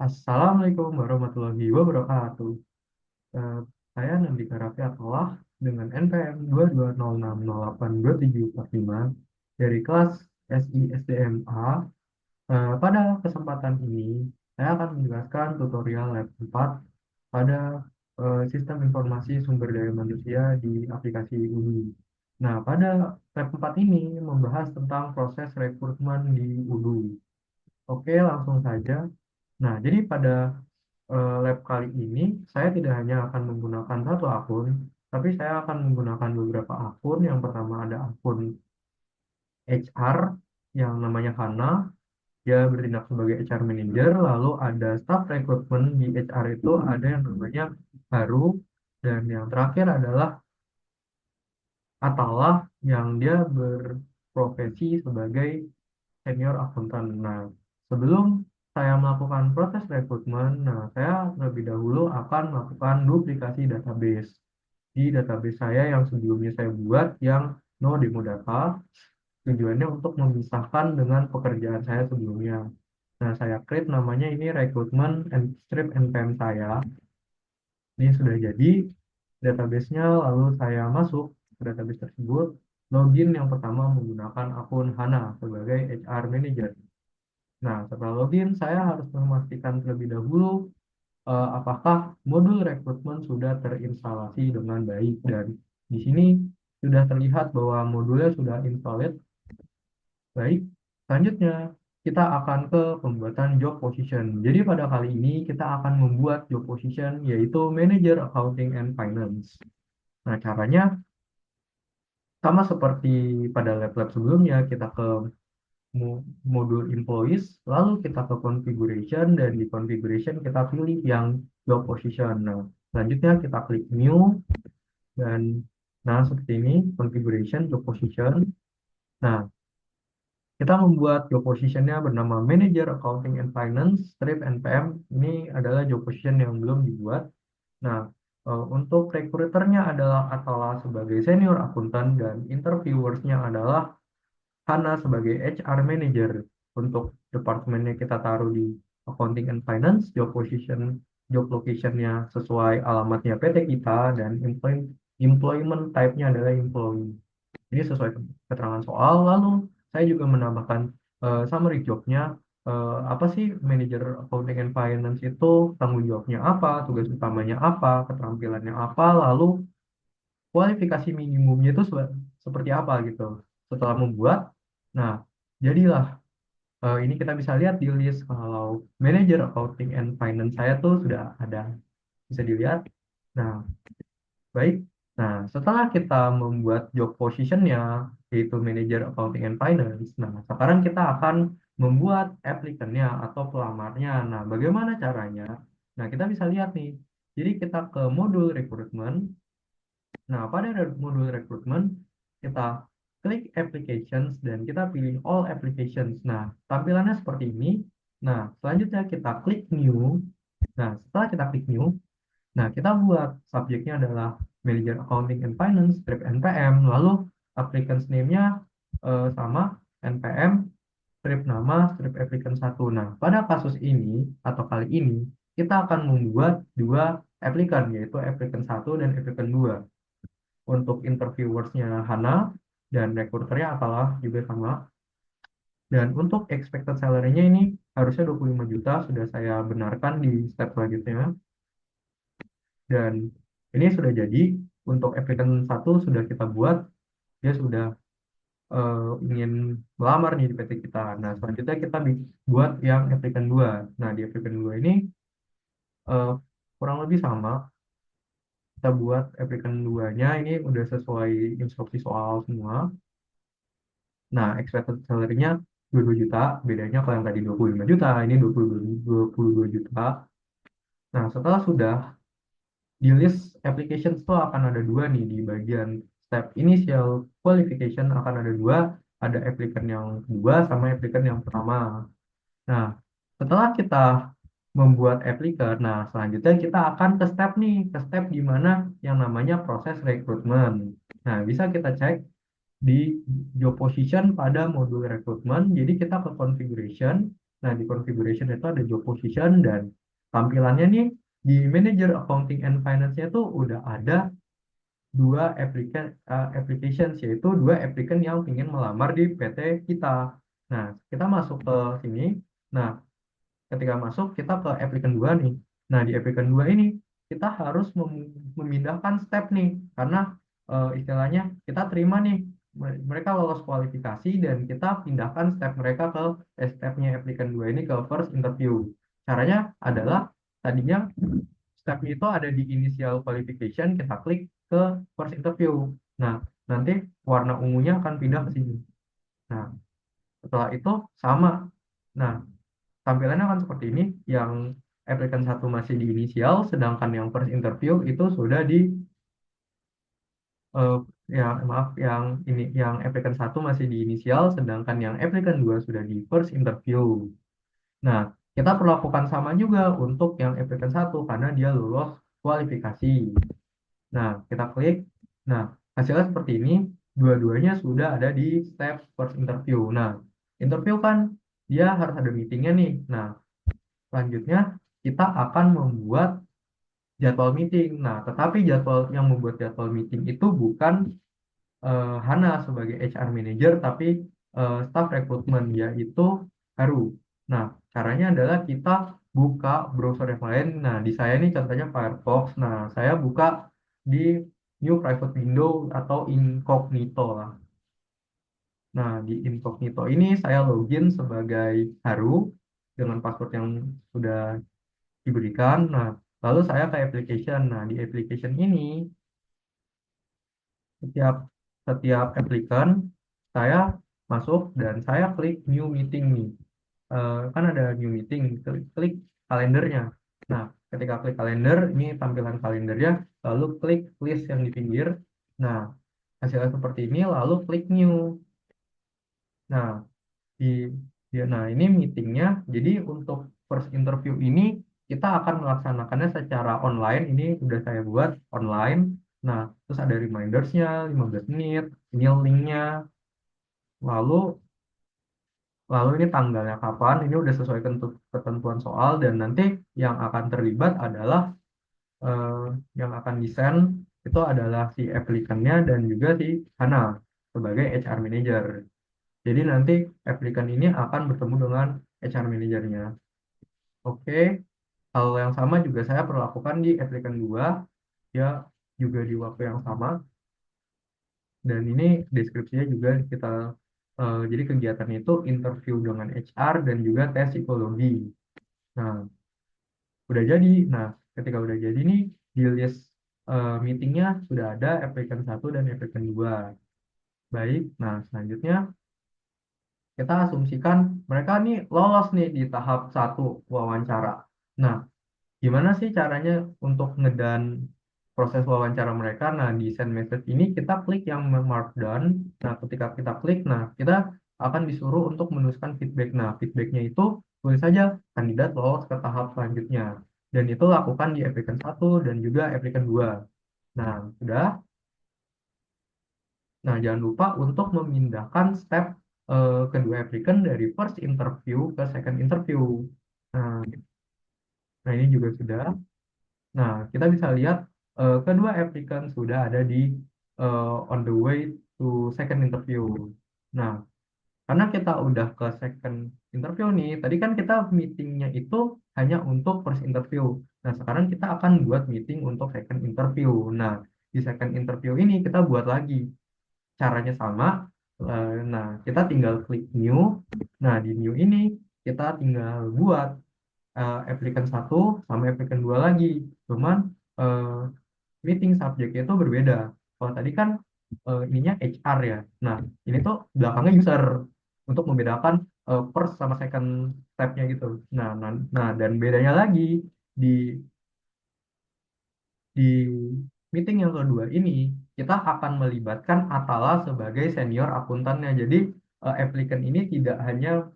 Assalamualaikum warahmatullahi wabarakatuh. Eh, saya Nandika Raffi Atollah dengan NPM 220608275 dari kelas SISDMA. Pada kesempatan ini, saya akan menjelaskan tutorial lab 4 pada sistem informasi sumber daya manusia di aplikasi UDU. Nah, pada lab 4 ini membahas tentang proses rekrutmen di UDU. Oke, langsung saja. Nah, jadi pada lab kali ini saya tidak hanya akan menggunakan satu akun, tapi saya akan menggunakan beberapa akun. Yang pertama ada akun HR yang namanya Hana, dia bertindak sebagai HR manager. Lalu ada staff recruitment di HR itu ada yang namanya Haru, dan yang terakhir adalah Atalah yang dia berprofesi sebagai senior akuntan. Nah, sebelum saya melakukan proses rekrutmen, saya terlebih dahulu akan melakukan duplikasi database di database saya yang sebelumnya saya buat yang no demo data. Tujuannya untuk memisahkan dengan pekerjaan saya sebelumnya. Nah, saya create namanya ini rekrutmen and strip npm saya. Ini sudah jadi database-nya, lalu saya masuk ke database tersebut. Login yang pertama menggunakan akun Hana sebagai HR Manager. Nah, setelah login, saya harus memastikan terlebih dahulu apakah modul rekrutmen sudah terinstalasi dengan baik. Dan di sini sudah terlihat bahwa modulnya sudah invalid. Baik, selanjutnya kita akan ke pembuatan job position. Jadi pada kali ini kita akan membuat job position yaitu Manager Accounting and Finance. Nah, caranya sama seperti pada lab-lab sebelumnya, kita ke modul employees, lalu kita ke configuration, dan di configuration kita pilih yang job position. Nah, selanjutnya kita klik new, dan nah seperti ini, configuration, job position. Nah, kita membuat job positionnya bernama Manager Accounting and Finance, strip NPM. Ini adalah job position yang belum dibuat. Nah, untuk recruiternya adalah Atala sebagai senior akuntan, dan interviewersnya adalah Hana sebagai HR Manager. Untuk departemennya kita taruh di Accounting and Finance, job position, job locationnya sesuai alamatnya PT kita, dan employment type-nya adalah employee. Ini sesuai keterangan soal. Lalu saya juga menambahkan summary job-nya. Apa sih manajer accounting and finance itu, tanggung jawabnya apa, tugas utamanya apa, keterampilannya apa, lalu kualifikasi minimumnya itu seperti apa gitu. Setelah membuat, nah jadilah ini kita bisa lihat di list kalau manajer accounting and finance saya tuh sudah ada, bisa dilihat. Nah, baik. Nah, setelah kita membuat job position-nya, yaitu Manager Accounting and Finance, nah, sekarang kita akan membuat applicant-nya atau pelamarnya. Nah, bagaimana caranya? Nah, kita bisa lihat nih. Jadi, kita ke modul rekrutmen. Nah, pada modul rekrutmen, kita klik applications dan kita pilih all applications. Nah, tampilannya seperti ini. Nah, selanjutnya kita klik new. Nah, setelah kita klik new, nah, kita buat subjeknya adalah Manager Accounting and Finance, strip NPM, lalu applicants name-nya sama NPM, strip nama, strip applicant satu. Nah, pada kasus ini atau kali ini, kita akan membuat dua applicant, yaitu applicant satu dan applicant 2. Untuk interviewersnya Hana dan recruiternya adalah juga sama. Dan untuk expected salary-nya ini harusnya 25 juta, sudah saya benarkan di step selanjutnya. Dan ini sudah jadi. Untuk applicant satu sudah kita buat, dia sudah ingin melamar nih di PT kita. Nah, selanjutnya kita buat yang applicant 2. Nah, di applicant 2 ini eh, kurang lebih sama. Kita buat applicant 2-nya ini udah sesuai instruksi soal semua. Nah, expected salary-nya 22 juta, bedanya kalau yang tadi 25 juta, ini 22 juta. Nah, setelah sudah di list applications itu akan ada dua nih di bagian step initial qualification, akan ada dua, ada applicant yang kedua sama applicant yang pertama. Nah, setelah kita membuat applicant, nah selanjutnya kita akan ke step nih, ke step di mana yang namanya proses rekrutmen. Nah, bisa kita cek di job position pada modul rekrutmen. Jadi kita ke configuration, Nah, di configuration itu ada job position dan tampilannya nih di manager accounting and finance-nya tuh udah ada dua applications, yaitu dua applicant yang ingin melamar di PT kita. Nah, kita masuk ke sini. Nah, ketika masuk kita ke applicant 2 nih. Nah, di applicant 2 ini kita harus memindahkan step nih karena istilahnya kita terima nih mereka lolos kualifikasi dan kita pindahkan step mereka ke stepnya applicant 2 ini ke first interview. Caranya adalah tadinya stepnya itu ada di initial qualification, kita klik ke first interview. Nah, nanti warna ungunya akan pindah ke sini. Nah, setelah itu sama. Nah, tampilannya akan seperti ini, yang applicant satu masih di inisial, sedangkan yang first interview itu sudah di eh, ya maaf, yang ini yang applicant satu masih di inisial, sedangkan yang applicant dua sudah di first interview. Nah, kita perlakukan sama juga untuk yang applicant satu karena dia lulus kualifikasi. Nah, kita klik. Nah, hasilnya seperti ini. Dua-duanya sudah ada di step first interview. Nah, interview kan dia harus ada meetingnya nih. Nah, selanjutnya kita akan membuat jadwal meeting. Nah, tetapi jadwal yang membuat jadwal meeting itu bukan Hana sebagai HR manager, tapi staff rekrutmen yaitu Haru. Nah, caranya adalah kita buka browser yang lain. Nah, di saya ini contohnya Firefox. Nah, saya buka di New Private Window atau Incognito lah. Nah, di Incognito ini saya login sebagai Haru dengan password yang sudah diberikan. Nah, lalu saya ke application. Nah, di application ini setiap setiap applicant saya masuk dan saya klik new meeting nih. Kan ada new meeting, klik kalendernya. Nah, ketika klik kalender, ini tampilan kalendernya, lalu klik list yang di pinggir. Nah, hasilnya seperti ini, lalu klik new. Nah, di nah ini meetingnya. Jadi untuk first interview ini kita akan melaksanakannya secara online. Ini udah saya buat online. Nah, terus ada remindersnya 15 menit, ini linknya, lalu lalu ini tanggalnya kapan, ini udah sesuai ketentuan soal, dan nanti yang akan terlibat adalah eh, yang akan desain itu adalah si applicant-nya dan juga si Hana sebagai HR manager. Jadi nanti applicant ini akan bertemu dengan HR manajernya. Oke, hal yang sama juga saya perlakukan di applicant 2, ya juga di waktu yang sama, dan ini deskripsinya juga kita jadi kegiatannya itu interview dengan HR dan juga tes psikologi. Nah, udah jadi. Nah, ketika udah jadi nih di list meetingnya sudah ada applicant satu dan applicant 2. Baik, nah selanjutnya kita asumsikan mereka nih lolos nih di tahap satu wawancara. Nah, gimana sih caranya untuk ngedan proses wawancara mereka? Nah, di send message ini kita klik yang markdown. Nah, ketika kita klik, nah kita akan disuruh untuk menuliskan feedback. Nah, feedbacknya itu tulis saja kandidat lolos ke tahap selanjutnya. Dan itu lakukan di applicant satu dan juga applicant 2. Nah, sudah. Nah, jangan lupa untuk memindahkan step kedua applicant dari first interview ke second interview. Nah, nah ini juga sudah. Nah, kita bisa lihat kedua applicant sudah ada di on the way to second interview. Nah, karena kita udah ke second interview nih, tadi kan kita meetingnya itu hanya untuk first interview. Nah, sekarang kita akan buat meeting untuk second interview. Nah, di second interview ini kita buat lagi. Caranya sama. Nah, kita tinggal klik new. Nah, di new ini kita tinggal buat applicant satu sama applicant 2 lagi. Cuman eh, meeting subjeknya itu berbeda. Kalau tadi kan ininya HR ya. Nah, ini tuh belakangnya user untuk membedakan first sama second stepnya gitu. Nah, dan bedanya lagi di di meeting yang kedua ini kita akan melibatkan Atala sebagai senior akuntannya. Jadi applicant ini tidak hanya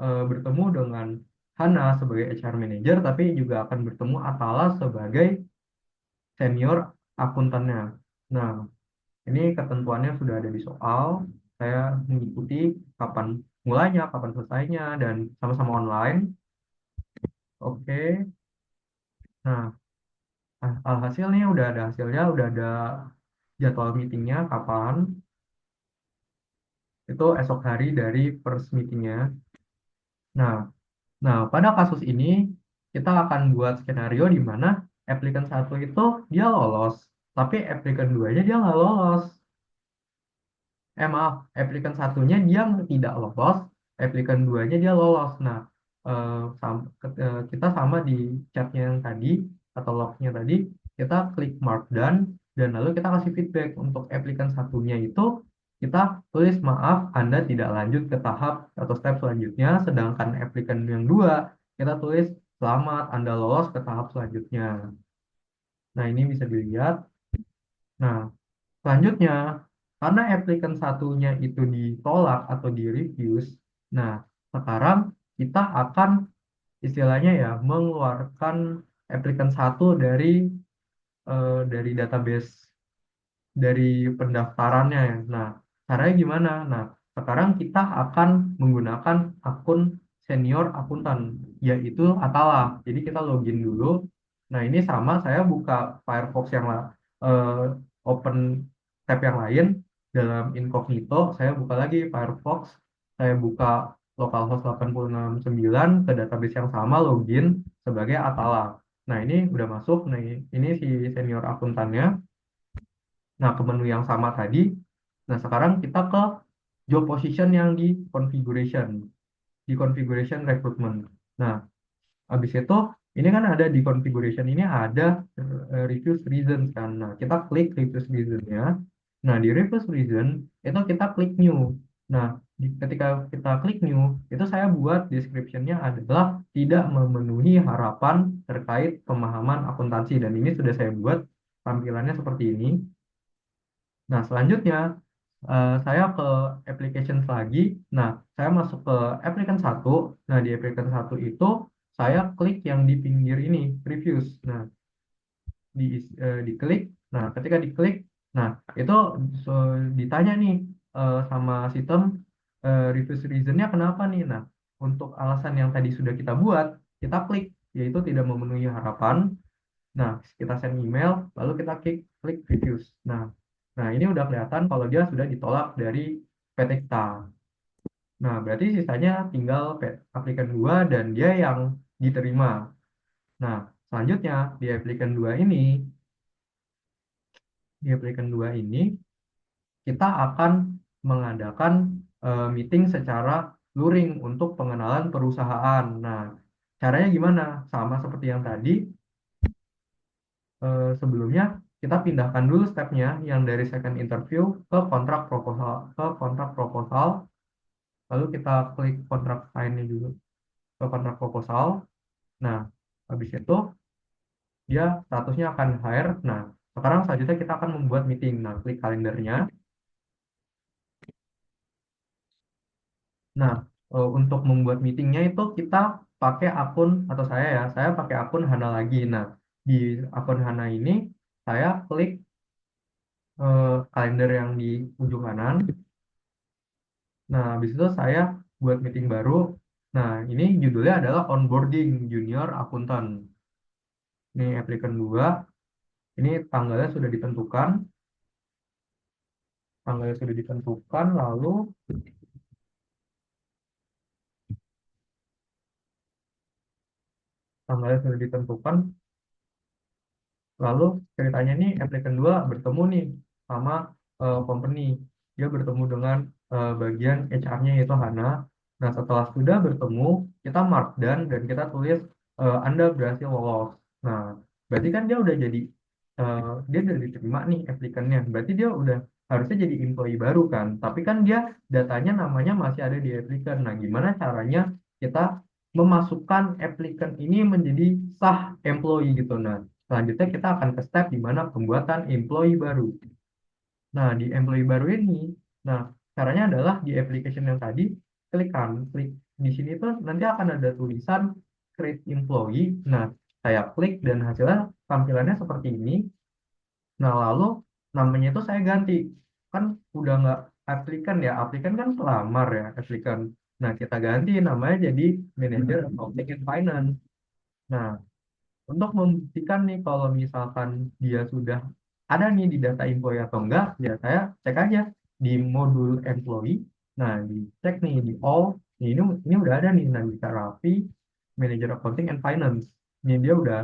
bertemu dengan Hana sebagai HR manager, tapi juga akan bertemu Atala sebagai senior akuntannya. Nah, ini ketentuannya sudah ada di soal. Saya mengikuti kapan. mulainya, kapan selesainya, dan sama-sama online. Oke. Nah, alhasil nih udah ada hasilnya, udah ada jadwal meetingnya kapan. Itu esok hari dari first meetingnya. Nah, nah, pada kasus ini kita akan buat skenario di mana applicant satu itu dia lolos, tapi applicant duanya dia nggak lolos. Maaf, applicant satunya dia tidak lolos, applicant duanya dia lolos. Nah, kita sama di chatnya yang tadi atau lognya tadi, kita klik mark done dan lalu kita kasih feedback untuk applicant satunya itu kita tulis maaf Anda tidak lanjut ke tahap atau step selanjutnya, sedangkan applicant yang dua kita tulis selamat Anda lolos ke tahap selanjutnya. Nah, ini bisa dilihat. Nah, selanjutnya, karena applicant satunya itu ditolak atau di refuse, nah sekarang kita akan istilahnya ya mengeluarkan applicant satu dari database dari pendaftarannya ya. Nah, caranya gimana? Nah, sekarang kita akan menggunakan akun senior akuntan, yaitu Atala. Jadi kita login dulu. Nah, ini sama saya buka Firefox open tab yang lain dalam incognito. Saya buka lagi Firefox. Saya buka localhost 869 ke database yang sama login sebagai Atala. Nah, ini udah masuk. Nah, ini si senior akuntannya. Nah, ke menu yang sama tadi. Nah, sekarang kita ke job position yang di configuration recruitment. Nah, habis itu ini kan ada di configuration ini ada refuse reasons kan. Nah, kita klik refuse reasonnya. Nah, di refuse reason itu kita klik new. Nah, ketika kita klik new, itu saya buat description-nya adalah tidak memenuhi harapan terkait pemahaman akuntansi dan ini sudah saya buat tampilannya seperti ini. Nah, selanjutnya saya ke applications lagi. Nah, saya masuk ke applicant satu. Nah, di applicant satu itu saya klik yang di pinggir ini, reviews. Nah, diklik. Nah, ketika diklik, nah itu ditanya nih sama sistem reviews reasonnya kenapa nih. Nah, untuk alasan yang tadi sudah kita buat, kita klik yaitu tidak memenuhi harapan. Nah, kita send email, lalu kita klik reviews. Nah, ini udah kelihatan kalau dia sudah ditolak dari PT kita. Nah, berarti sisanya tinggal aplikan 2 dan dia yang diterima. Nah, selanjutnya di aplikan 2 ini kita akan mengadakan meeting secara luring untuk pengenalan perusahaan. Nah, caranya gimana? Sama seperti yang tadi, sebelumnya kita pindahkan dulu stepnya yang dari second interview ke kontrak proposal, lalu kita klik kontrak sign-nya juga ke kontrak proposal. Nah, habis itu dia statusnya akan hire. Nah, sekarang selanjutnya kita akan membuat meeting. Nah, klik kalendernya. Nah, untuk membuat meetingnya itu kita pakai akun atau saya pakai akun Hana lagi. Nah, di akun Hana ini saya klik kalender yang di ujung kanan. Nah, habis itu saya buat meeting baru. Nah, ini judulnya adalah onboarding junior akuntan. Ini applicant 2. Ini tanggalnya sudah ditentukan, lalu tanggalnya sudah ditentukan, lalu ceritanya nih applicant 2 bertemu nih sama company. Dia bertemu dengan bagian HR-nya yaitu Hana. Nah, setelah sudah bertemu, kita mark dan kita tulis Anda berhasil lolos. Nah, berarti kan dia udah diterima nih applicant-nya. Berarti dia udah harusnya jadi employee baru kan. Tapi kan dia datanya namanya masih ada di applicant. Nah, gimana caranya kita memasukkan applicant ini menjadi sah employee gitu. Nah, selanjutnya kita akan ke step di mana pembuatan employee baru. Nah, di employee baru ini, nah caranya adalah di application yang tadi, klik di sini tuh nanti akan ada tulisan create employee. Nah, saya klik dan hasilnya tampilannya seperti ini. Nah, lalu namanya itu saya ganti. Kan udah nggak aplikan ya, aplikan kan pelamar ya, aplikan. Nah, kita ganti namanya jadi manajer accounting and finance. Nah, untuk membuktikan nih kalau misalkan dia sudah ada nih di data employee atau enggak, ya saya cek aja di modul employee. Nah, dicek nih di all. Nih, ini udah ada nih Nandita Raffi, manager accounting and finance. Ini dia udah.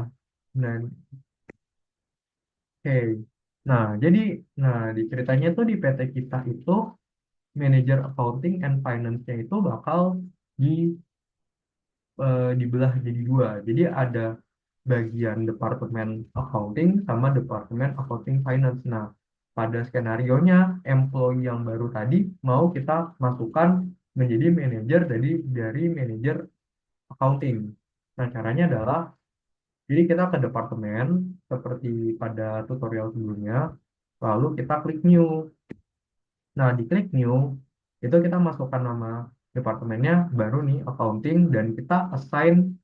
Nah, oke. Nah, jadi di ceritanya tuh di PT kita itu manager accounting and finance-nya itu bakal di dibelah jadi dua. Jadi ada bagian departemen accounting sama departemen accounting finance. Nah, pada skenario-nya employee yang baru tadi mau kita masukkan menjadi manajer dari manajer accounting. Nah, caranya adalah jadi kita ke departemen seperti pada tutorial sebelumnya, lalu kita klik new. Nah, di klik new itu kita masukkan nama departemennya baru nih accounting dan kita assign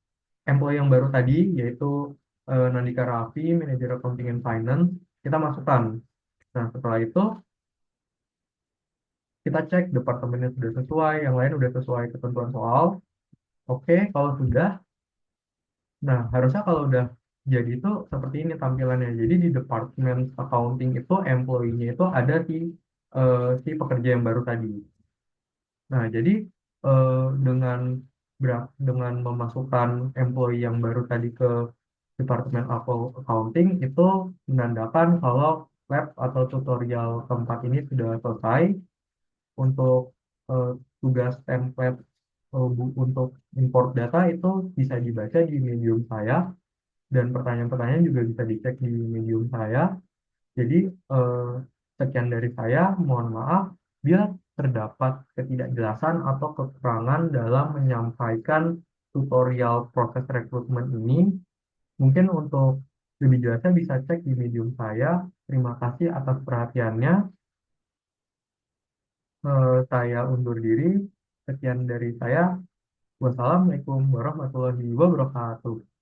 employee yang baru tadi yaitu Nandika Raffi, manajer accounting and finance, kita masukkan. Nah, setelah itu kita cek departemennya sudah sesuai, yang lain sudah sesuai ketentuan soal. Oke, kalau sudah, nah harusnya kalau udah jadi itu seperti ini tampilannya. Jadi di departemen accounting itu employee-nya itu ada si pekerja yang baru tadi. Nah, jadi eh, dengan dengan memasukkan employee yang baru tadi ke Departemen Accounting itu menandakan kalau lab atau tutorial keempat ini sudah selesai. Untuk eh, tugas template untuk import data itu bisa dibaca di Medium saya dan pertanyaan-pertanyaan juga bisa dicek di Medium saya. Jadi eh, sekian dari saya, mohon maaf bila terdapat ketidakjelasan atau kekurangan dalam menyampaikan tutorial proses rekrutmen ini. Mungkin untuk lebih jelasnya bisa cek di Medium saya. Terima kasih atas perhatiannya. Saya undur diri. Sekian dari saya. Wassalamualaikum warahmatullahi wabarakatuh.